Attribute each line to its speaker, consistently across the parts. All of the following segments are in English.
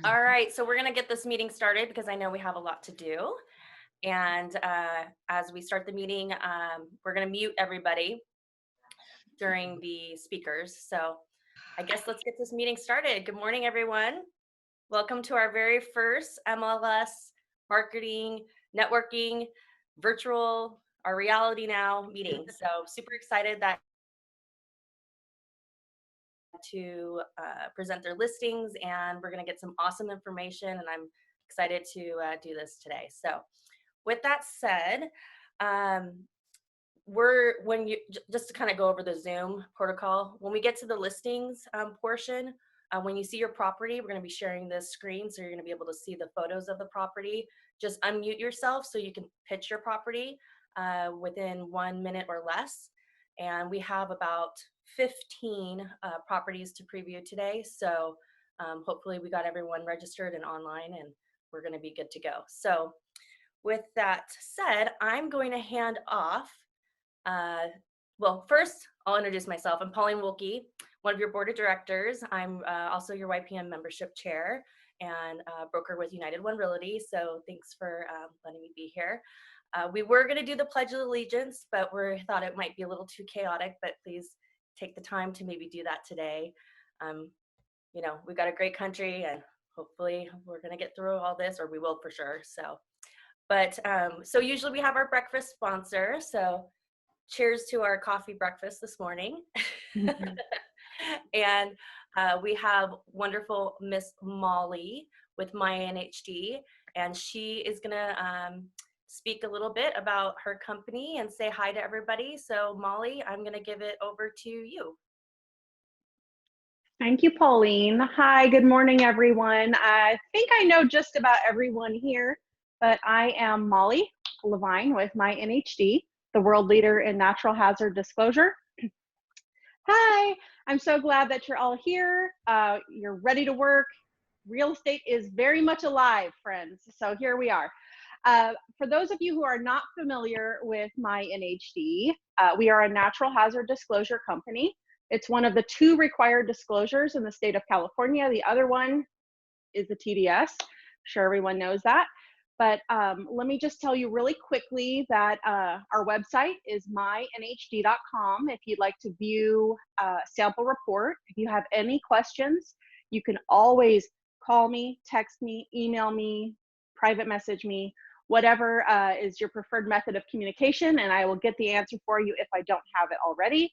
Speaker 1: All right, so we're going to get this meeting started because I know we have a lot to do. And as we start the meeting, we're going to mute everybody during the speakers. So I guess let's get this meeting started. Good morning, everyone. Welcome to our very first MLS marketing, networking, virtual, our reality now meeting. So super excited that to present their listings, and we're going to get some awesome information, and I'm excited to do this today. So with that said, just to kind of go over the Zoom protocol, when we get to the listings portion, when you see your property, we're going to be sharing this screen, so you're going to be able to see the photos of the property. Just unmute yourself so you can pitch your property within 1 minute or less. And we have about 15 properties to preview today, so hopefully we got everyone registered and online, and we're going to be good to go. So with that said, I'm going to hand off. Well, first, I'll introduce myself. I'm Pauline Wilkie, one of your board of directors. I'm also your YPM membership chair and broker with United One Realty. So thanks for letting me be here. We were going to do the Pledge of Allegiance, but we thought it might be a little too chaotic, but please take the time to maybe do that today. You know, we've got a great country, and hopefully we're going to get through all this, or we will for sure. So usually we have our breakfast sponsor. So cheers to our coffee breakfast this morning. And we have wonderful Miss Molly with My NHD, and she is gonna speak a little bit about her company and say hi to everybody. So Molly, I'm gonna give it over to you.
Speaker 2: Thank you, Pauline. Hi, good morning, everyone. I think I know just about everyone here, but I am Molly Levine with My NHD, the world leader in natural hazard disclosure. Hi, I'm so glad that you're all here. You're ready to work. Real estate is very much alive, friends. So here we are. For those of you who are not familiar with My NHD, we are a natural hazard disclosure company. It's one of the 2 required disclosures in the state of California. The other one is the TDS. I'm sure everyone knows that. But let me just tell you really quickly that our website is mynhd.com. If you'd like to view a sample report, if you have any questions, you can always call me, text me, email me, private message me, whatever is your preferred method of communication, and I will get the answer for you if I don't have it already.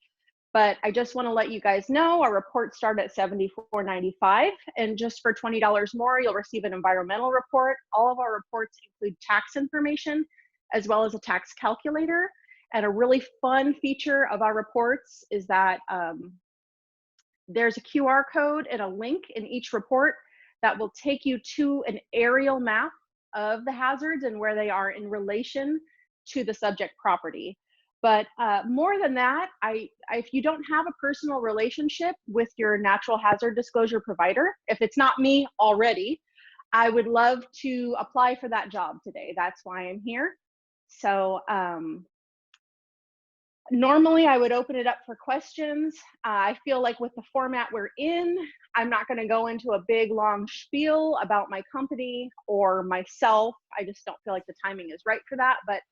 Speaker 2: But I just want to let you guys know our reports start at $74.95, and just for $20 more, you'll receive an environmental report. All of our reports include tax information as well as a tax calculator. And a really fun feature of our reports is that there's a QR code and a link in each report that will take you to an aerial map of the hazards and where they are in relation to the subject property. But more than that, if you don't have a personal relationship with your natural hazard disclosure provider, if it's not me already, I would love to apply for that job today. That's why I'm here. So normally I would open it up for questions. I feel like with the format we're in, I'm not going to go into a big long spiel about my company or myself. I just don't feel like the timing is right for that. But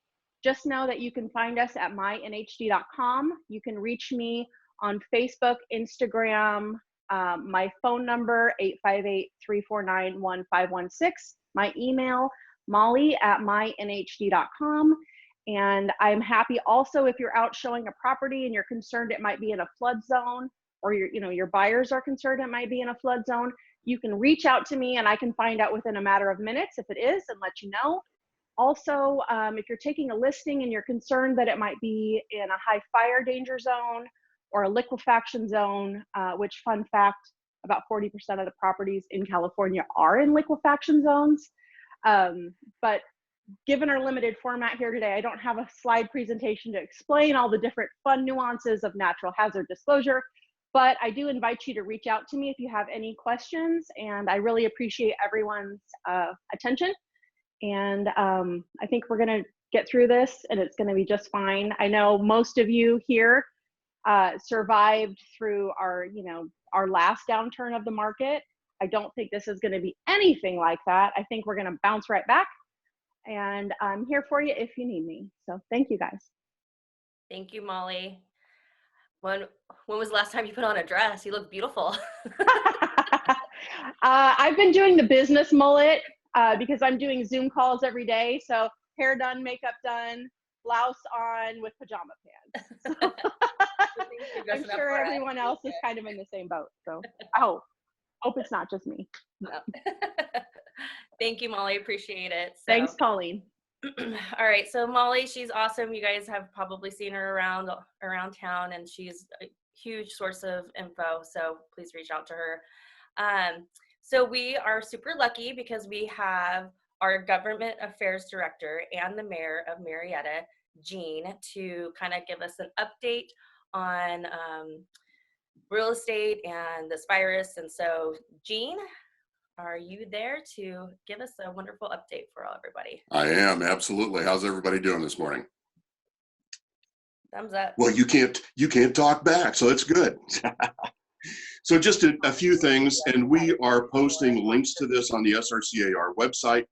Speaker 2: just know that you can find us at mynhd.com. You can reach me on Facebook, Instagram, my phone number, 858-349-1516, my email, molly@mynhd.com. And I'm happy also if you're out showing a property and you're concerned it might be in a flood zone, or your buyers are concerned it might be in a flood zone, you can reach out to me and I can find out within a matter of minutes if it is and let you know. Also, if you're taking a listing and you're concerned that it might be in a high fire danger zone or a liquefaction zone, which, fun fact, about 40% of the properties in California are in liquefaction zones. But given our limited format here today, I don't have a slide presentation to explain all the different fun nuances of natural hazard disclosure, but I do invite you to reach out to me if you have any questions, and I really appreciate everyone's attention. And I think we're going to get through this and it's going to be just fine. I know most of you here survived through our last downturn of the market. I don't think this is going to be anything like that. I think we're going to bounce right back, and I'm here for you if you need me. So thank you guys.
Speaker 1: Thank you, Molly. When was the last time you put on a dress? You look beautiful.
Speaker 2: I've been doing the business mullet because I'm doing Zoom calls every day. So hair done, makeup done, blouse on with pajama pants. So I'm sure everyone else is kind of in the same boat. So I hope it's not just me.
Speaker 1: No. Thank you, Molly. Appreciate it. So.
Speaker 2: Thanks, Colleen.
Speaker 1: All right, so Molly, she's awesome. You guys have probably seen her around town, and she's a huge source of info. So please reach out to her. So we are super lucky because we have our government affairs director and the mayor of Marietta, Jean, to kind of give us an update on real estate and this virus. And so, Jean, are you there to give us a wonderful update for everybody?
Speaker 3: I am, absolutely. How's everybody doing this morning?
Speaker 1: Thumbs up.
Speaker 3: Well, you can't talk back, so it's good. So just a few things, and we are posting links to this on the SRCAR website.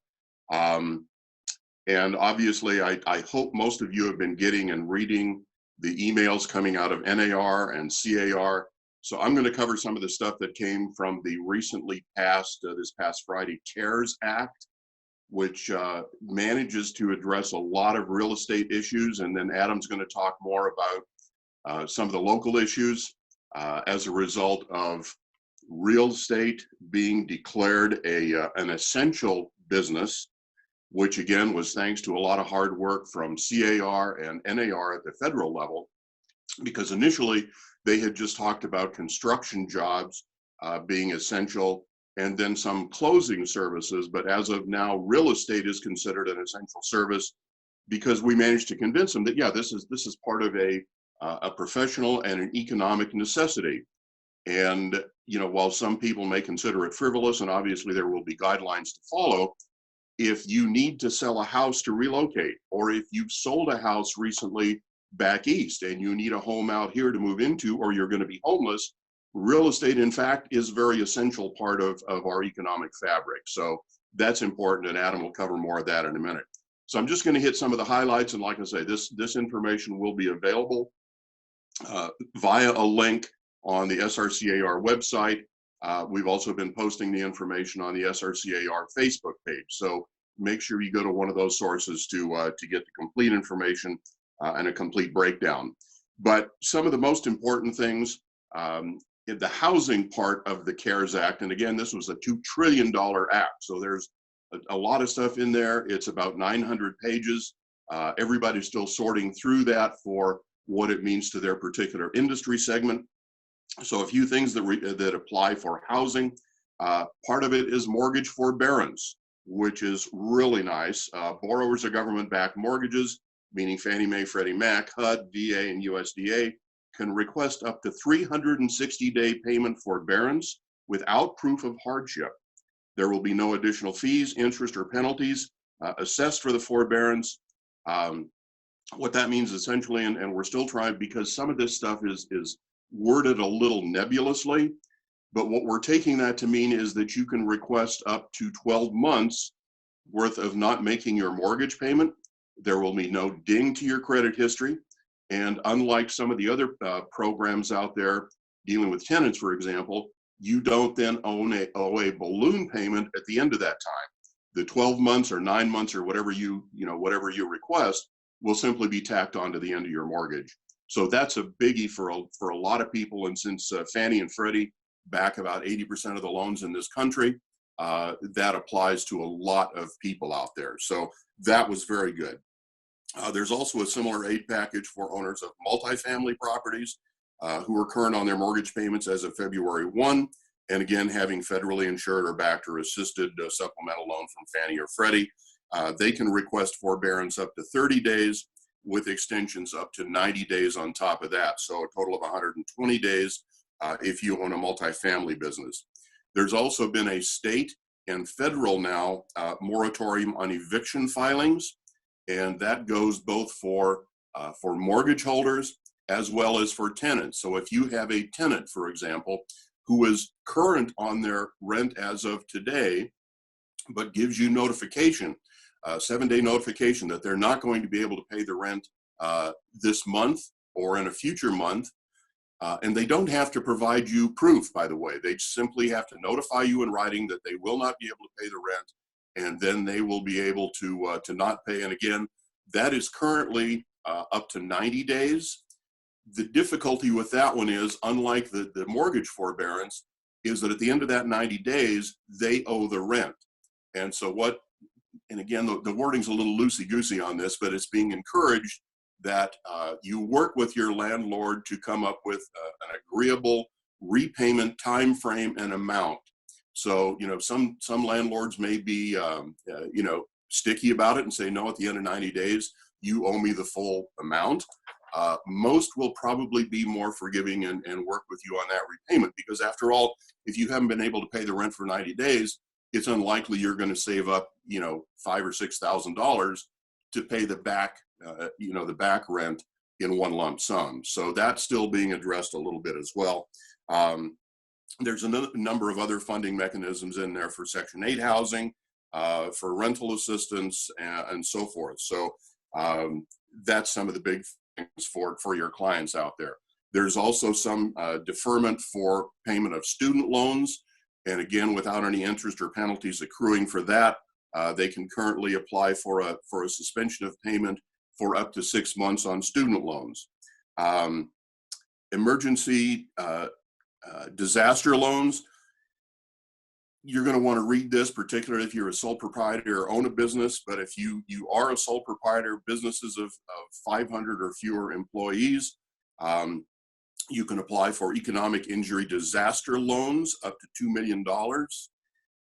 Speaker 3: And obviously, I hope most of you have been getting and reading the emails coming out of NAR and CAR. So I'm going to cover some of the stuff that came from the recently passed, this past Friday, CARES Act, which manages to address a lot of real estate issues. And then Adam's going to talk more about some of the local issues as a result of real estate being declared an essential business, which again was thanks to a lot of hard work from CAR and NAR at the federal level, because initially they had just talked about construction jobs being essential and then some closing services. But as of now, real estate is considered an essential service because we managed to convince them that, yeah, this is part of a professional and an economic necessity. And, you know, while some people may consider it frivolous, and obviously there will be guidelines to follow, if you need to sell a house to relocate, or if you've sold a house recently back east and you need a home out here to move into, or you're going to be homeless, real estate, in fact, is a very essential part of our economic fabric. So that's important, and Adam will cover more of that in a minute. So I'm just going to hit some of the highlights, and like I say, this information will be available via a link on the SRCAR website. We've also been posting the information on the SRCAR Facebook page. So make sure you go to one of those sources to get the complete information and a complete breakdown. But some of the most important things in the housing part of the CARES Act, and again, this was a $2 trillion act. So there's a lot of stuff in there. It's about 900 pages. Everybody's still sorting through that for what it means to their particular industry segment. So a few things that apply for housing. Part of it is mortgage forbearance, which is really nice. Borrowers of government-backed mortgages, meaning Fannie Mae, Freddie Mac, HUD, VA, and USDA, can request up to 360-day payment forbearance without proof of hardship. There will be no additional fees, interest, or penalties assessed for the forbearance. What that means essentially, and we're still trying, because some of this stuff is worded a little nebulously, but what we're taking that to mean is that you can request up to 12 months worth of not making your mortgage payment. There will be no ding to your credit history. And unlike some of the other programs out there dealing with tenants, for example, you don't then owe a balloon payment at the end of that time. The 12 months or 9 months or whatever you request will simply be tacked on to the end of your mortgage. So that's a biggie for a lot of people. And since Fannie and Freddie back about 80% of the loans in this country, that applies to a lot of people out there. So that was very good. There's also a similar aid package for owners of multifamily properties who are current on their mortgage payments as of February 1. And again, having federally insured or backed or assisted supplemental loan from Fannie or Freddie, they can request forbearance up to 30 days with extensions up to 90 days on top of that. So a total of 120 days if you own a multifamily business. There's also been a state and federal now moratorium on eviction filings, and that goes both for mortgage holders as well as for tenants. So if you have a tenant, for example, who is current on their rent as of today, but gives you notification, 7-day notification that they're not going to be able to pay the rent this month or in a future month. And they don't have to provide you proof, by the way. They simply have to notify you in writing that they will not be able to pay the rent, and then they will be able to not pay. And again, that is currently up to 90 days. The difficulty with that one is, unlike the mortgage forbearance, is that at the end of that 90 days, they owe the rent. And so what, and again, the wording's a little loosey-goosey on this, but it's being encouraged that you work with your landlord to come up with an agreeable repayment time frame and amount. So, you know, some landlords may be, you know, sticky about it and say, no, at the end of 90 days, you owe me the full amount. Most will probably be more forgiving and work with you on that repayment, because after all, if you haven't been able to pay the rent for 90 days, it's unlikely you're going to save up, you know, $5,000 or $6,000 to pay the back, you know, the back rent in one lump sum. So that's still being addressed a little bit as well. There's a number of other funding mechanisms in there for Section 8 housing, for rental assistance, and so forth. So that's some of the big things for your clients out there. There's also some deferment for payment of student loans. And again, without any interest or penalties accruing for that, they can currently apply for a suspension of payment for up to 6 months on student loans. Emergency disaster loans, you're going to want to read this, particularly if you're a sole proprietor or own a business. But if you are a sole proprietor, businesses of 500 or fewer employees, you can apply for economic injury disaster loans up to $2 million.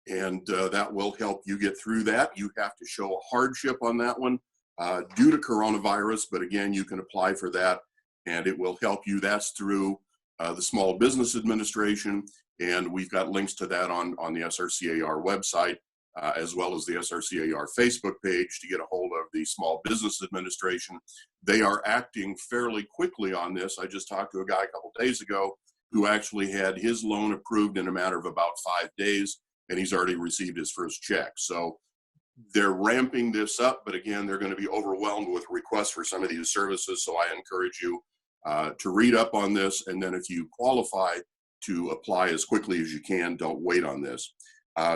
Speaker 3: And that will help you get through that. You have to show a hardship on that one due to coronavirus, but again, you can apply for that and it will help you. That's through the Small Business Administration, and we've got links to that on the SRCAR website, as well as the SRCAR Facebook page to get a hold of the Small Business Administration. They are acting fairly quickly on this. I just talked to a guy a couple days ago who actually had his loan approved in a matter of about 5 days, and he's already received his first check. So they're ramping this up, but again, they're going to be overwhelmed with requests for some of these services. So I encourage you to read up on this, and then if you qualify, to apply as quickly as you can. Don't wait on this.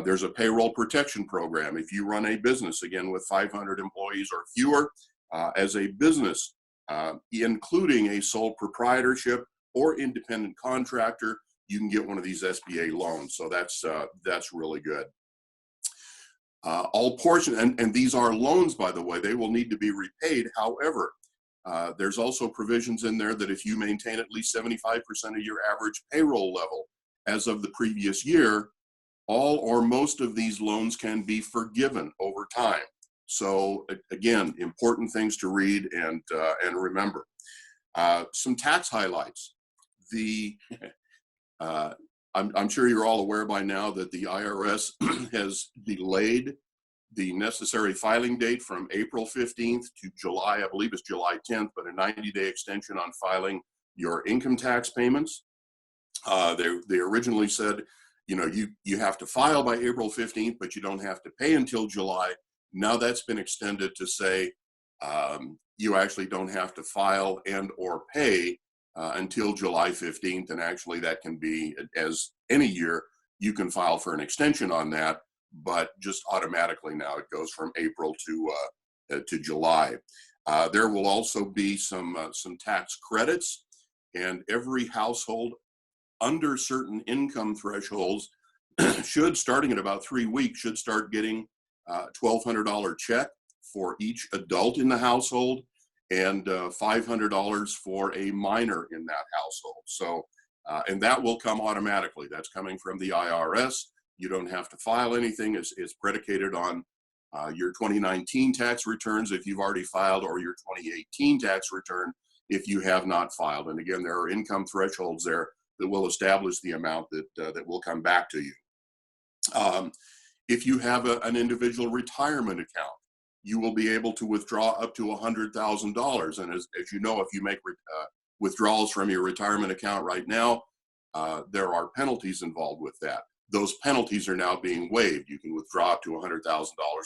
Speaker 3: There's a payroll protection program. If you run a business, again, with 500 employees or fewer, as a business, including a sole proprietorship or independent contractor, you can get one of these SBA loans. So that's really good. All portion, and these are loans, by the way, they will need to be repaid. However, there's also provisions in there that if you maintain at least 75% of your average payroll level as of the previous year, all or most of these loans can be forgiven over time. So again, important things to read and remember. Some tax highlights. I'm sure you're all aware by now that the IRS has delayed the necessary filing date from April 15th to July, I believe it's July 10th, but a 90-day extension on filing your income tax payments. They originally said, you know, you have to file by April 15th, but you don't have to pay until July. Now that's been extended to say you actually don't have to file and or pay until July 15th. And actually that can be, as any year, you can file for an extension on that, but just automatically now it goes from April to July. There will also be some tax credits, and every household under certain income thresholds should, starting in about 3 weeks, should start getting a $1,200 check for each adult in the household and $500 for a minor in that household. So, and that will come automatically. That's coming from the IRS. You don't have to file anything. It's predicated on your 2019 tax returns if you've already filed, or your 2018 tax return if you have not filed. And again, there are income thresholds there that will establish the amount that will come back to you. If you have an individual retirement account, you will be able to withdraw up to $100,000. And as you know, if you make withdrawals from your retirement account right now, there are penalties involved with that. Those penalties are now being waived. You can withdraw up to $100,000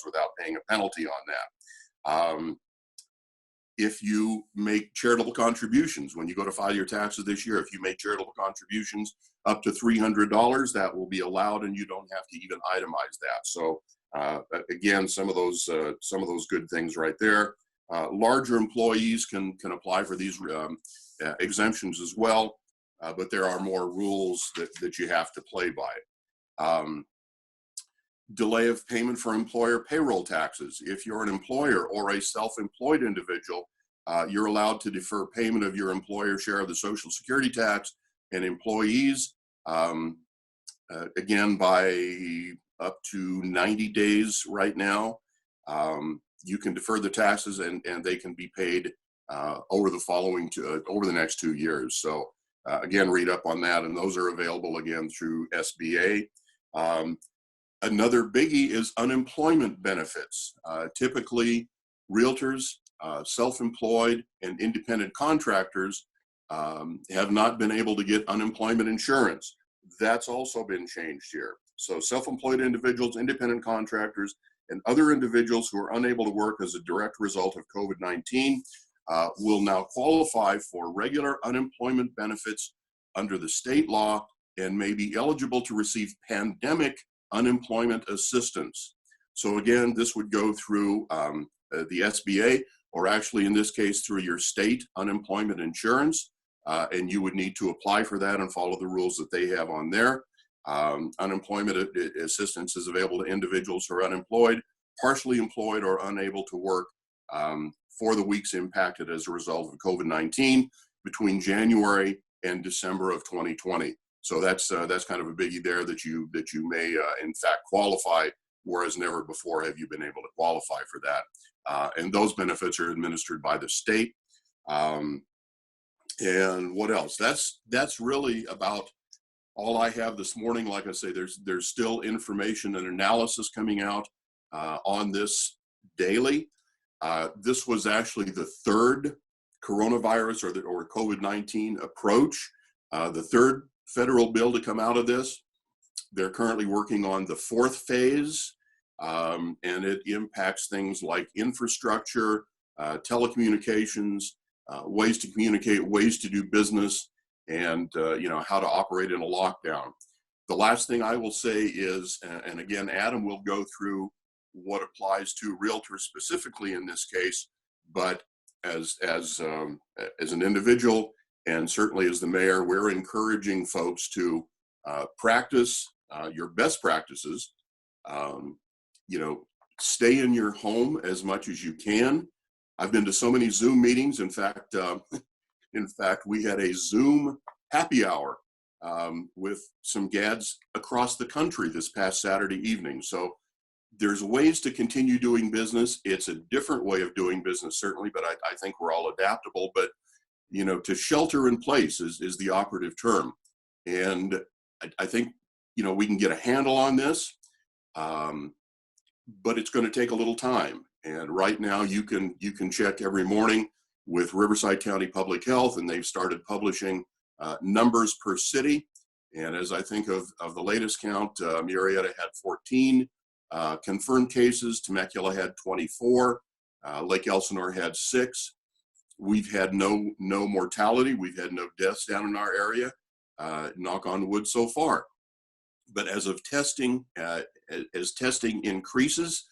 Speaker 3: without paying a penalty on that. If you make charitable contributions, when you go to file your taxes this year, if you make charitable contributions up to $300, that will be allowed, and you don't have to even itemize that. So again, some of those good things right there. Larger employees can apply for these exemptions as well, but there are more rules that you have to play by. Delay of payment for employer payroll taxes. If you're an employer or a self-employed individual, you're allowed to defer payment of your employer share of the Social Security tax, and employees, again, by up to 90 days right now, you can defer the taxes, and they can be paid over the next 2 years. So again, read up on that, and those are available again through SBA. Another biggie is unemployment benefits. Typically, realtors, self-employed, and independent contractors have not been able to get unemployment insurance. That's also been changed here. So self-employed individuals, independent contractors, and other individuals who are unable to work as a direct result of COVID-19 will now qualify for regular unemployment benefits under the state law and may be eligible to receive pandemic unemployment assistance. So again, this would go through the SBA, or actually in this case through your state unemployment insurance, and you would need to apply for that and follow the rules that they have on there. Unemployment assistance is available to individuals who are unemployed, partially employed, or unable to work for the weeks impacted as a result of COVID-19 between January and December of 2020. So that's kind of a biggie there that you may in fact qualify, whereas never before have you been able to qualify for that. And those benefits are administered by the state. And what else? That's really about all I have this morning. Like I say, there's still information and analysis coming out on this daily. This was actually the third coronavirus or COVID-19 approach, the third federal bill to come out of this. They're currently working on the fourth phase, and it impacts things like infrastructure, telecommunications, ways to communicate, ways to do business, and how to operate in a lockdown. The last thing I will say is, and again, Adam will go through what applies to realtors specifically in this case, but as an individual, and certainly as the mayor, we're encouraging folks to practice your best practices. Stay in your home as much as you can. I've been to so many Zoom meetings. In fact, we had a Zoom happy hour with some GADs across the country this past Saturday evening. So there's ways to continue doing business. It's a different way of doing business, certainly, but I think we're all adaptable. But to shelter in place is the operative term. And I think, we can get a handle on this, but it's going to take a little time. And right now you can check every morning with Riverside County Public Health, and they've started publishing numbers per city. And as I think of the latest count, Murrieta had 14 confirmed cases, Temecula had 24, Lake Elsinore had 6. We've had no mortality. We've had no deaths down in our area, knock on wood so far. But as of testing, as testing increases,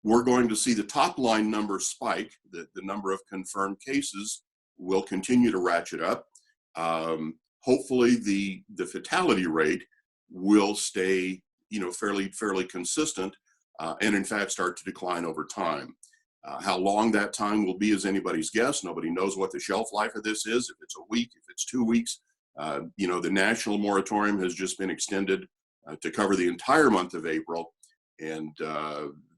Speaker 3: we're going to see the top line number spike. The number of confirmed cases will continue to ratchet up. Hopefully the fatality rate will stay, fairly consistent, and in fact start to decline over time. How long that time will be is anybody's guess. Nobody knows what the shelf life of this is, if it's a week, if it's 2 weeks. The national moratorium has just been extended to cover the entire month of April. And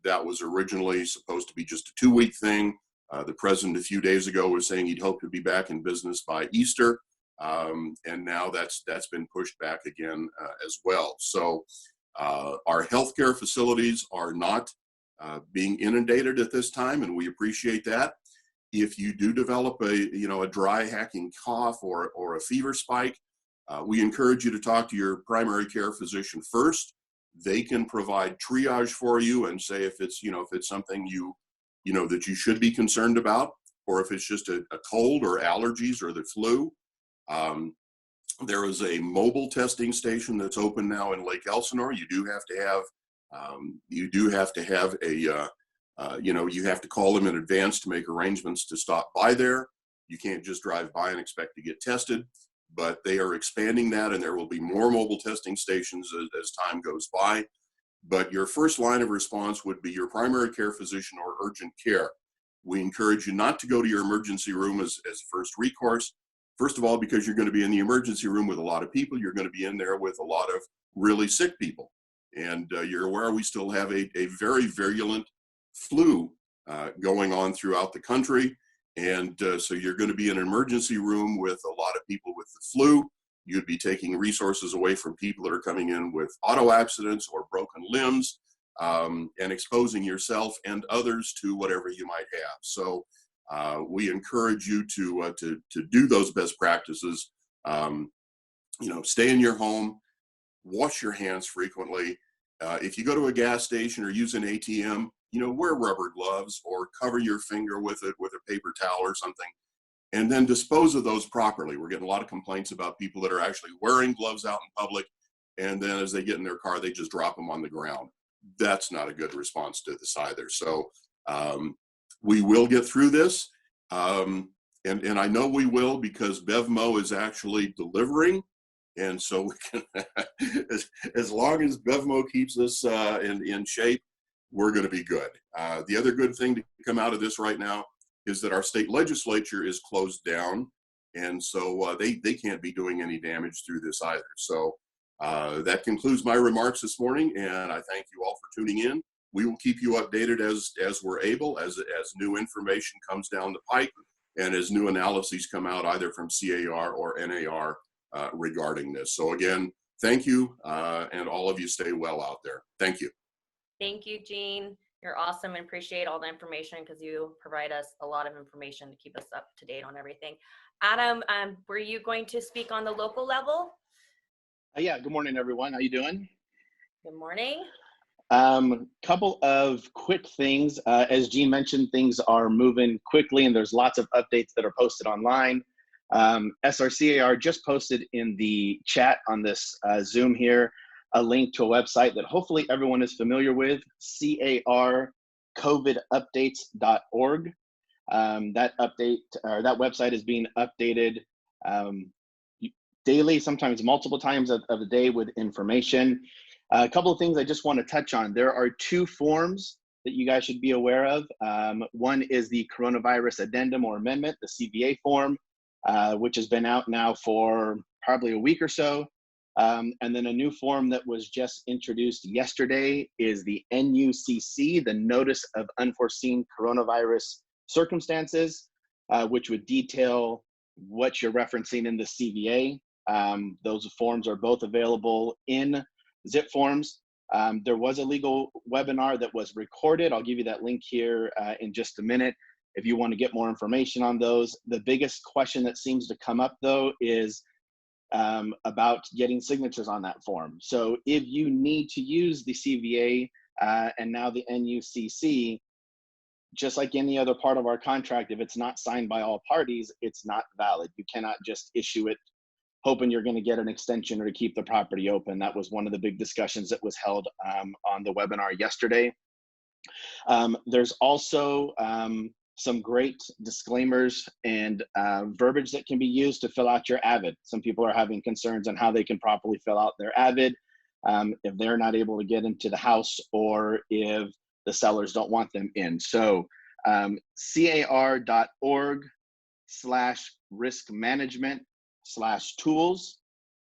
Speaker 3: that was originally supposed to be just a 2-week thing. The president a few days ago was saying he'd hope to be back in business by Easter. And now that's been pushed back again as well. So our healthcare facilities are not being inundated at this time, and we appreciate that. If you do develop a dry hacking cough or a fever spike, We encourage you to talk to your primary care physician first. They can provide triage for you and say if it's, if it's something that you should be concerned about, or if it's just a cold or allergies or the flu. There is a mobile testing station that's open now in Lake Elsinore. You do have to have you have to call them in advance to make arrangements to stop by there. You can't just drive by and expect to get tested, but they are expanding that, and there will be more mobile testing stations as time goes by. But your first line of response would be your primary care physician or urgent care. We encourage you not to go to your emergency room as first recourse. First of all, because you're going to be in the emergency room with a lot of people. You're going to be in there with a lot of really sick people. And you're aware we still have a very virulent flu going on throughout the country. And so you're going to be in an emergency room with a lot of people with the flu. You'd be taking resources away from people that are coming in with auto accidents or broken limbs, and exposing yourself and others to whatever you might have. So we encourage you to do those best practices. Stay in your home, wash your hands frequently. If you go to a gas station or use an ATM, wear rubber gloves or cover your finger with a paper towel or something, and then dispose of those properly. We're getting a lot of complaints about people that are actually wearing gloves out in public, and then as they get in their car, they just drop them on the ground. That's not a good response to this either. So we will get through this, and I know we will, because BevMo is actually delivering, and so we can, as long as BevMo keeps us in shape, we're going to be good. The other good thing to come out of this right now is that our state legislature is closed down, and so they can't be doing any damage through this either. So that concludes my remarks this morning, and I thank you all for tuning in. We will keep you updated as we're able, as new information comes down the pipe, and as new analyses come out either from CAR or NAR regarding this. So again, thank you, and all of you stay well out there. Thank you.
Speaker 1: Thank you, Gene. You're awesome, and appreciate all the information, because you provide us a lot of information to keep us up to date on everything. Adam, were you going to speak on the local level?
Speaker 4: Yeah, good morning, everyone. How you doing?
Speaker 1: Good morning.
Speaker 4: Couple of quick things. As Gene mentioned, things are moving quickly, and there's lots of updates that are posted online. SRCAR just posted in the chat on this Zoom here a link to a website that hopefully everyone is familiar with, carcovidupdates.org. That website is being updated daily, sometimes multiple times of the day with information. A couple of things I just want to touch on. There are two forms that you guys should be aware of. One is the coronavirus addendum or amendment, the CVA form, which has been out now for probably a week or so. And then a new form that was just introduced yesterday is the NUCC, the Notice of Unforeseen Coronavirus Circumstances, which would detail what you're referencing in the CVA. Those forms are both available in zip forms. There was a legal webinar that was recorded. I'll give you that link here in just a minute if you want to get more information on those. The biggest question that seems to come up, though, is about getting signatures on that form. So if you need to use the CVA and now the NUCC, just like any other part of our contract, if it's not signed by all parties, it's not valid. You cannot just issue it hoping you're going to get an extension or to keep the property open. That was one of the big discussions that was held on the webinar yesterday. There's also some great disclaimers and verbiage that can be used to fill out your AVID. Some people are having concerns on how they can properly fill out their AVID if they're not able to get into the house or if the sellers don't want them in. So car.org/risk-management/tools,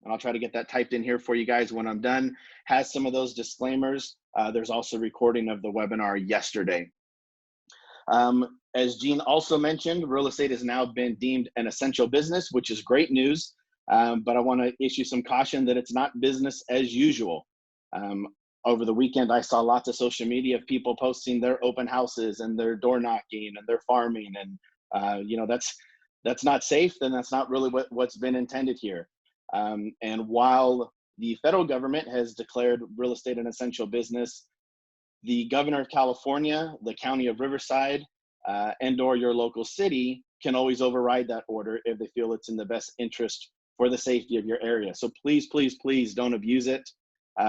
Speaker 4: and I'll try to get that typed in here for you guys when I'm done, has some of those disclaimers. There's also a recording of the webinar yesterday. As Gene also mentioned, real estate has now been deemed an essential business, which is great news, but I want to issue some caution that it's not business as usual. Over the weekend, I saw lots of social media of people posting their open houses and their door knocking and their farming, and that's not safe, and that's not really what's been intended here. And while the federal government has declared real estate an essential business, the governor of California, the county of Riverside, and/or your local city can always override that order if they feel it's in the best interest for the safety of your area. So please, please, please don't abuse it.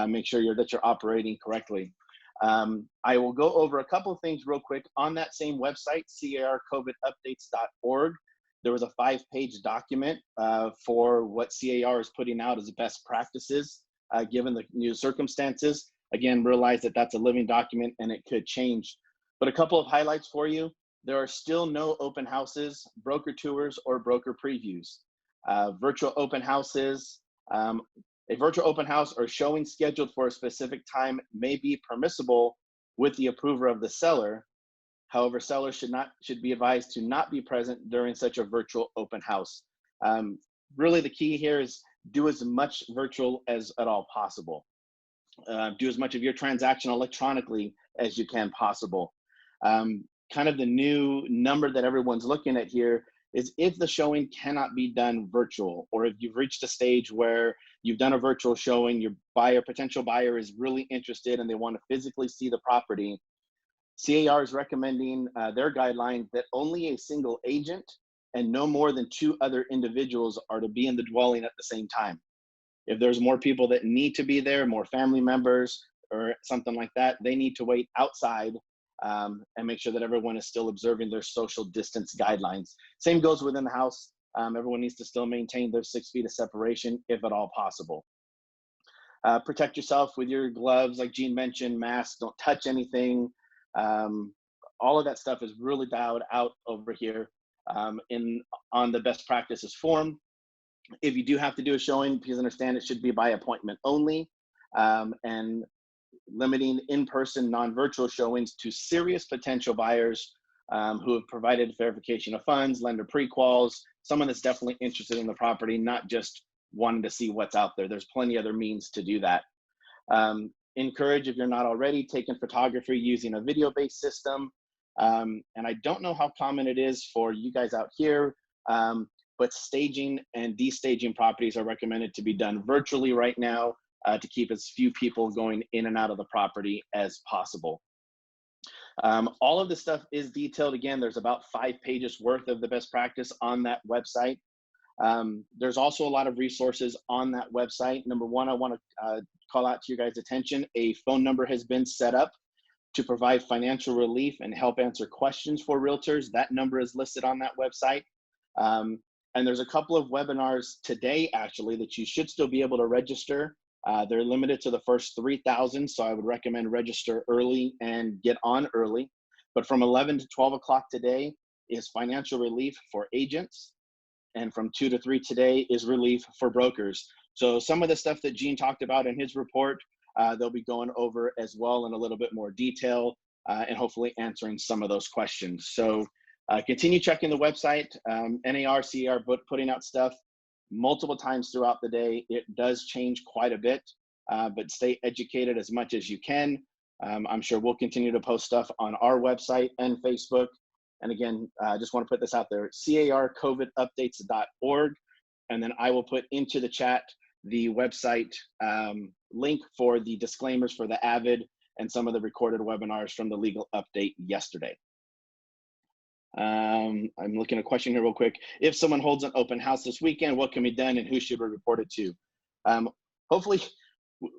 Speaker 4: Make sure that you're operating correctly. I will go over a couple of things real quick. On that same website, carcovidupdates.org, there was a 5-page document for what CAR is putting out as best practices given the new circumstances. Again, realize that that's a living document and it could change. But a couple of highlights for you. There are still no open houses, broker tours, or broker previews. Virtual open houses, a virtual open house or showing scheduled for a specific time may be permissible with the approval of the seller. However, sellers should be advised to not be present during such a virtual open house. Really, the key here is do as much virtual as at all possible. Do as much of your transaction electronically as you can possible. Kind of the new number that everyone's looking at here is if the showing cannot be done virtual, or if you've reached a stage where you've done a virtual showing, your potential buyer is really interested and they want to physically see the property, CAR is recommending their guideline that only a single agent and no more than 2 other individuals are to be in the dwelling at the same time. If there's more people that need to be there, more family members or something like that, they need to wait outside and make sure that everyone is still observing their social distance guidelines. Same goes within the house. Everyone needs to still maintain their 6 feet of separation if at all possible. Protect yourself with your gloves, like Jean mentioned, masks, don't touch anything. All of that stuff is really dialed out over here on the best practices form. If you do have to do a showing, please understand it should be by appointment only, and limiting in-person non-virtual showings to serious potential buyers who have provided verification of funds, lender pre-quals, someone that's definitely interested in the property, not just wanting to see what's out there. There's plenty other means to do that. Encourage, if you're not already, taking photography using a video-based system. And I don't know how common it is for you guys out here, but staging and destaging properties are recommended to be done virtually right now to keep as few people going in and out of the property as possible. All of this stuff is detailed. Again, there's about 5 pages worth of the best practice on that website. There's also a lot of resources on that website. Number one, I want to call out to you guys' attention. A phone number has been set up to provide financial relief and help answer questions for realtors. That number is listed on that website. And there's a couple of webinars today, actually, that you should still be able to register. They're limited to the first 3,000, so I would recommend register early and get on early. But from 11 to 12 o'clock today is financial relief for agents. And from 2 to 3 today is relief for brokers. So some of the stuff that Gene talked about in his report, they'll be going over as well in a little bit more detail and hopefully answering some of those questions. So continue checking the website. NAR, CAR putting out stuff multiple times throughout the day. It does change quite a bit, but stay educated as much as you can. I'm sure we'll continue to post stuff on our website and Facebook. And again, I just want to put this out there, carcovidupdates.org. And then I will put into the chat the website link for the disclaimers for the Avid and some of the recorded webinars from the legal update yesterday. I'm looking at a question here real quick. If someone holds an open house this weekend, what can be done and who should we report it to? Hopefully,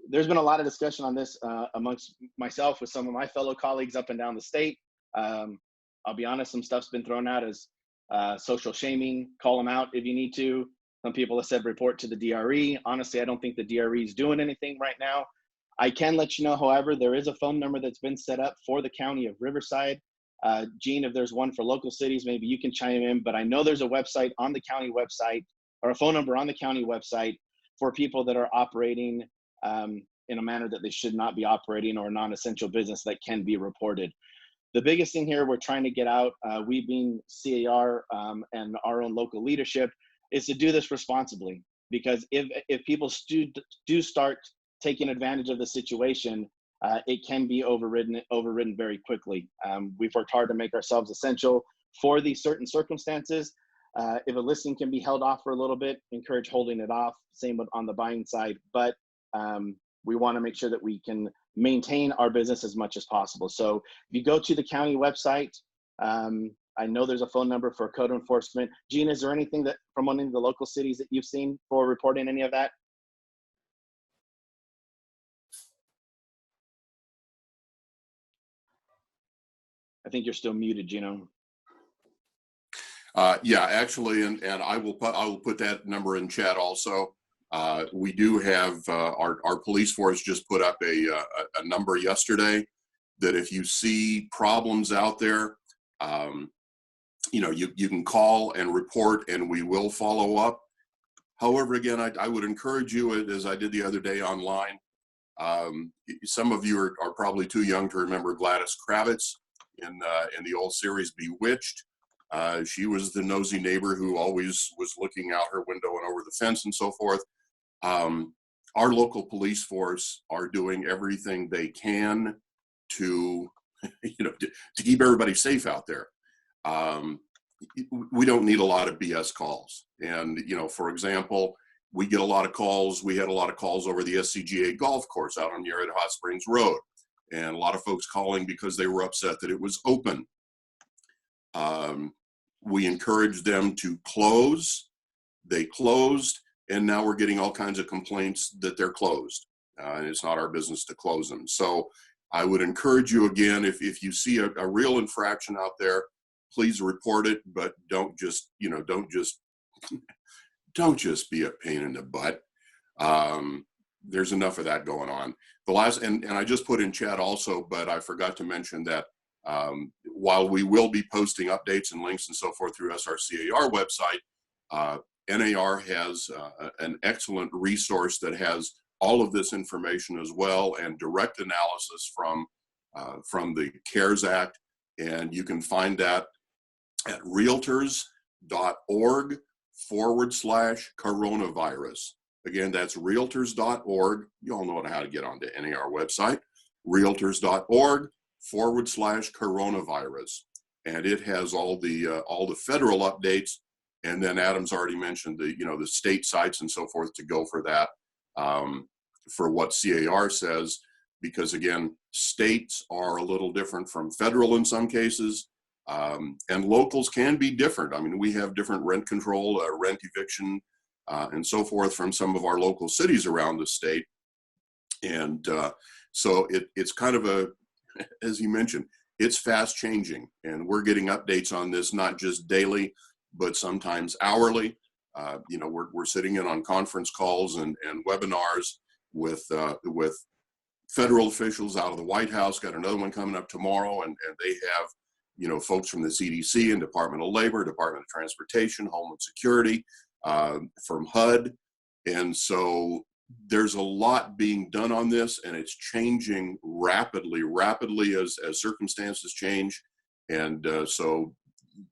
Speaker 4: there's been a lot of discussion on this amongst myself with some of my fellow colleagues up and down the state. I'll be honest, some stuff's been thrown out as social shaming. Call them out if you need to. Some people have said report to the DRE. Honestly, I don't think the DRE is doing anything right now. I can let you know, however, there is a phone number that's been set up for the county of Riverside. Gene, if there's one for local cities, maybe you can chime in, but I know there's a website on the county website or a phone number on the county website for people that are operating in a manner that they should not be operating or non-essential business that can be reported. The biggest thing here we're trying to get out, we being CAR and our own local leadership, is to do this responsibly. Because if people do start taking advantage of the situation, it can be overridden very quickly. We've worked hard to make ourselves essential for these certain circumstances, If a listing can be held off for a little bit, encourage holding it off. Same on the buying side, but we want to make sure that we can maintain our business as much as possible. So if you go to the county website, I know there's a phone number for code enforcement. Gina, is there anything that from one of the local cities that you've seen for reporting any of that? I think you're still muted, Gino.
Speaker 3: Yeah, actually, and I will put that number in chat also. We do have our police force just put up a number yesterday that if you see problems out there, you know, you can call and report, and we will follow up. However, again, I would encourage you, as I did the other day online. Some of you are probably too young to remember Gladys Kravitz in the old series Bewitched. She was the nosy neighbor who always was looking out her window and over the fence and so forth. Our local police force are doing everything they can to, you know, to keep everybody safe out there. We don't need a lot of BS calls. And, you know, for example, we get a lot of calls. We had a lot of calls over the SCGA golf course out on Yarra Hot Springs Road. And a lot of folks calling because they were upset that it was open. We encouraged them to close. They closed, and now we're getting all kinds of complaints that they're closed. And it's not our business to close them. So I would encourage you again, if you see a real infraction out there, please report it, but don't just, you know, don't just be a pain in the butt. There's enough of that going on. The last, and I just put in chat also, but I forgot to mention that while we will be posting updates and links and so forth through SRCAR website, NAR has an excellent resource that has all of this information as well, and direct analysis from the CARES Act. And you can find that at realtors.org/coronavirus. Again, that's realtors.org. You all know how to get onto NAR website, realtors.org/coronavirus. And it has all the federal updates. And then Adam's already mentioned the state sites and so forth to go for that, for what CAR says, because again, states are a little different from federal in some cases. And locals can be different. I mean, we have different rent control, rent eviction, and so forth from some of our local cities around the state. And so it's kind of as you mentioned, it's fast changing, and we're getting updates on this, not just daily, but sometimes hourly. We're sitting in on conference calls and webinars with federal officials out of the White House. Got another one coming up tomorrow, and they have, folks from the CDC and Department of Labor, Department of Transportation, Homeland Security, from HUD. And so there's a lot being done on this, and it's changing rapidly as circumstances change. And so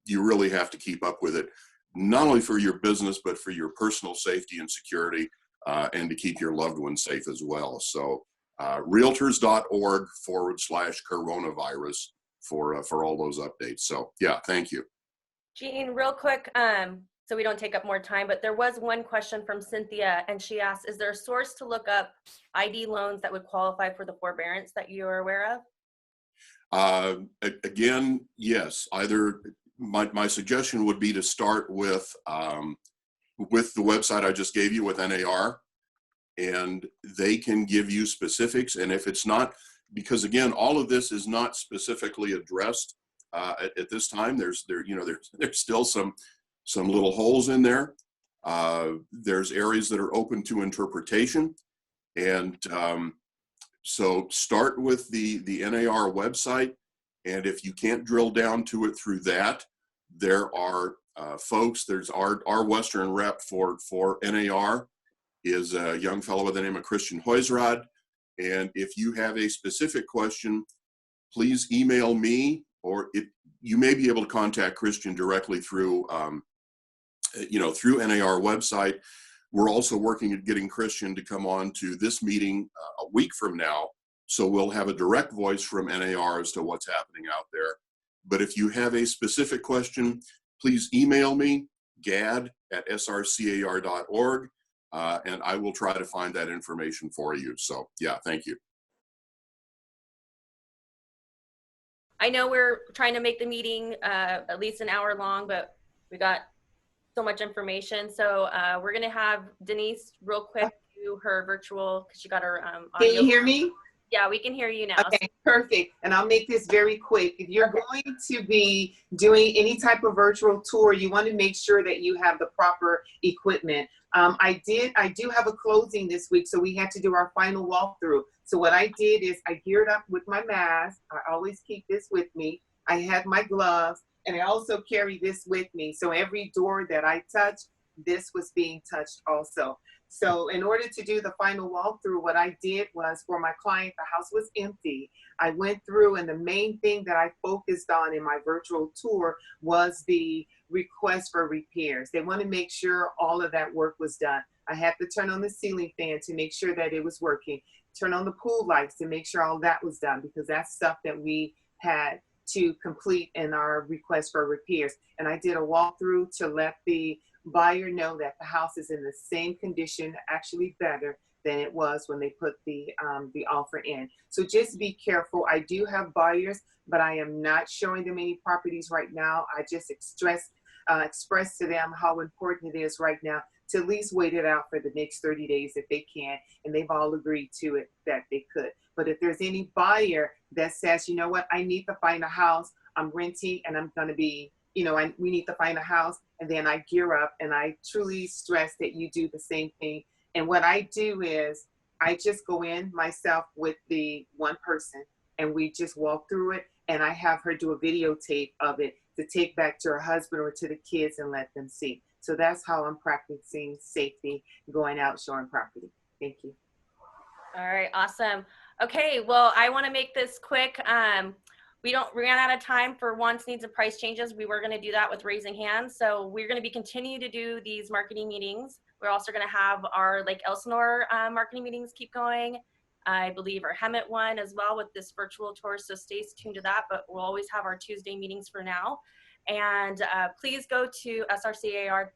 Speaker 3: you really have to keep up with it, not only for your business, but for your personal safety and security, and to keep your loved ones safe as well. So realtors.org/coronavirus for all those updates. So yeah, thank you.
Speaker 1: Jean, real quick, so we don't take up more time, but there was one question from Cynthia, and she asked, is there a source to look up ID loans that would qualify for the forbearance that you are aware of?
Speaker 3: Again, yes. Either my suggestion would be to start with the website I just gave you with NAR, and they can give you specifics. And if it's not, because again, all of this is not specifically addressed at this time. There's still some little holes in there. There's areas that are open to interpretation, and so start with the NAR website, and if you can't drill down to it through that, there are folks. There's our Western rep for NAR is a young fellow by the name of Christian Hoysrad. And if you have a specific question, please email me, or you may be able to contact Christian directly through through NAR website. We're also working at getting Christian to come on to this meeting a week from now. So we'll have a direct voice from NAR as to what's happening out there. But if you have a specific question, please email me. gad@srcar.org, and I will try to find that information for you. So yeah, thank you.
Speaker 1: I know we're trying to make the meeting at least an hour long, but we got so much information. So we're gonna have Denise real quick do her virtual, because she got her audio.
Speaker 5: Can you hear me?
Speaker 1: Yeah, we can hear you now.
Speaker 5: Okay, perfect. And I'll make this very quick. If you're going to be doing any type of virtual tour, you want to make sure that you have the proper equipment. I do have a closing this week, so we had to do our final walkthrough. So what I did is I geared up with my mask. I always keep this with me. I had my gloves, and I also carry this with me. So every door that I touch, this was being touched also. So in order to do the final walkthrough, what I did was, for my client, the house was empty. I went through, and the main thing that I focused on in my virtual tour was the request for repairs. They want to make sure all of that work was done. I had to turn on the ceiling fan to make sure that it was working, turn on the pool lights to make sure all that was done, because that's stuff that we had to complete in our request for repairs. And I did a walkthrough to let the buyer know that the house is in the same condition, actually better than it was when they put the offer in. So just be careful. I do have buyers, but I am not showing them any properties right now. I just express to them how important it is right now to at least wait it out for the next 30 days if they can, and they've all agreed to it that they could. But if there's any buyer that says, you know what, I need to find a house, I'm renting and I'm gonna be, you know, we need to find a house, and then I gear up, and I truly stress that you do the same thing. And what I do is I just go in myself with the one person, and we just walk through it, and I have her do a videotape of it to take back to her husband or to the kids and let them see. So that's how I'm practicing safety, going out showing property. Thank you.
Speaker 1: All right, awesome. Okay, well, I want to make this quick. We ran out of time for wants, needs, and price changes. We were going to do that with raising hands. So we're going to be continue to do these marketing meetings. We're also going to have our Lake Elsinore marketing meetings keep going. I believe our Hemet one as well with this virtual tour. So stay tuned to that, but we'll always have our Tuesday meetings for now. And please go to SRCAR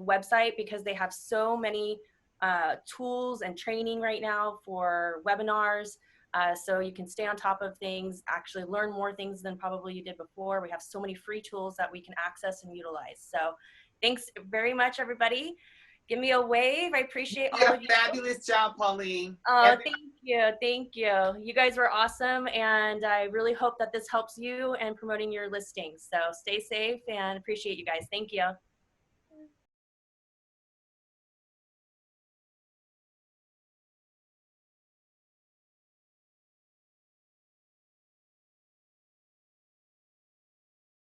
Speaker 1: website, because they have so many tools and training right now for webinars. So you can stay on top of things, actually learn more things than probably you did before. We have so many free tools that we can access and utilize. So thanks very much, everybody. Give me a wave. I appreciate all of you.
Speaker 5: Fabulous job, Pauline.
Speaker 1: Oh, thank you. Thank you. You guys were awesome. And I really hope that this helps you in promoting your listings. So stay safe, and appreciate you guys. Thank you.